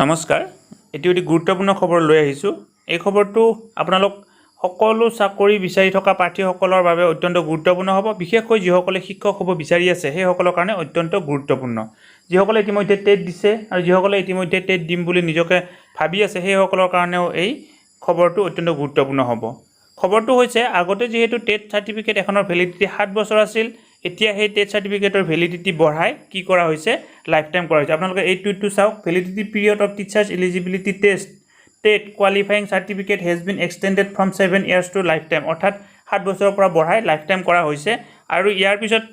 নমস্কাৰ এটি অতি গুৰুত্বপূৰ্ণ খবৰ লৈ আহিছোঁ এই খবৰটো আপোনালোক সকলো চাকৰি বিচাৰি থকা প্ৰাৰ্থীসকলৰ বাবে অত্যন্ত গুৰুত্বপূৰ্ণ হ'ব বিশেষকৈ যিসকলে শিক্ষক হ'ব বিচাৰি আছে সেই সকলৰ কাৰণে অত্যন্ত গুৰুত্বপূৰ্ণ যিসকলে ইতিমধ্যে টেট দিছে আৰু যিসকলে ইতিমধ্যে টেট দিম বুলি নিজকে ভাবি আছে সেই সকলৰ কাৰণেও এই খবৰটো অত্যন্ত গুৰুত্বপূৰ্ণ হ'ব খবৰটো হৈছে আগতে যেহেতু টেট সাৰ্টিফিকেট এখনৰ ভ্যালিডিটি 7 বছৰ আছিল এতিয়া সেই টেট সাৰ্টিফিকেটৰ ভ্যালিডিটি বঢ়াই কি কৰা হৈছে লাইফ টাইম কৰা হৈছে আপোনালোকে এই টুইটটো চাওক validity period of teachers eligibility test TET qualifying certificate has been extended from 7 years to life time অৰ্থাৎ 7 বছৰৰ পৰা বঢ়াই লাইফ টাইম কৰা হৈছে আৰু ইয়াৰ পিছত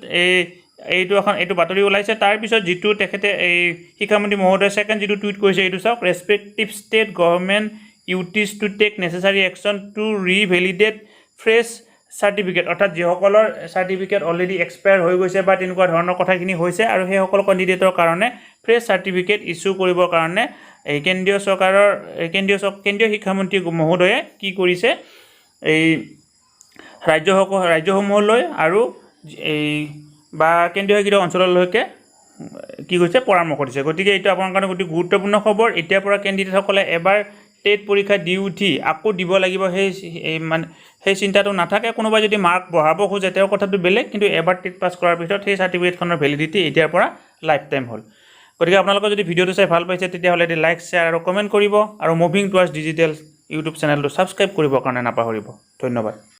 এইটো বাতৰি ওলাইছে তাৰ পিছত যেটো তেখেতে এই শিক্ষামন্ত্ৰী মহোদয় সেকেন্ড যেটো টুইট কৰিছে এইটো চাওক respective state government UTs to take necessary action to revalidate fresh certificate অৰ্থাৎ যিসকলৰ সাৰ্টিফিকেট অলৰেডি এক্সপায়াৰ হৈ গৈছে বা তেনেকুৱা ধৰণৰ কথাখিনি হৈছে আৰু সেই সকল কেণ্ডিডেটৰ কাৰণে ফ্ৰেছ সাৰ্টিফিকেট ইস্যু কৰিবৰ কাৰণে এই কেন্দ্ৰীয় চৰকাৰৰ কেন্দ্ৰীয় শিক্ষামন্ত্ৰী মহোদয়ে কি কৰিছে এই ৰাজ্যসমূহলৈ আৰু এই বা কেন্দ্ৰীয় শাসিত অঞ্চললৈকে কি কৈছে পৰামৰ্শ দিছে গতিকে এইটো আপোনাৰ কাৰণে অতি গুৰুত্বপূৰ্ণ খবৰ এতিয়াৰ পৰা কেণ্ডিডেটসকলে এবাৰ টেট পৰীক্ষা দি উঠি আকৌ দিব লাগিব সেই চিন্তাটো নাথাকে কোনোবাই যদি মাৰ্ক বঢ়াব খোজে তেওঁৰ কথাটো বেলেগ কিন্তু এবাৰ টেট পাছ কৰাৰ পিছত সেই সাৰ্টিফিকেটখনৰ ভ্যালিডিটি এতিয়াৰ পৰা লাইফ টাইম হ'ল গতিকে আপোনালোকে যদি ভিডিঅ'টো চাই ভাল পাইছে তেতিয়াহ'লে লাইক শ্বেয়াৰ আৰু কমেণ্ট কৰিব আৰু মুভিং টুৱাৰ্ডছ ডিজিটেল ইউটিউব চেনেলটো ছাবস্ক্ৰাইব কৰিবৰ কাৰণে নাপাহৰিব ধন্যবাদ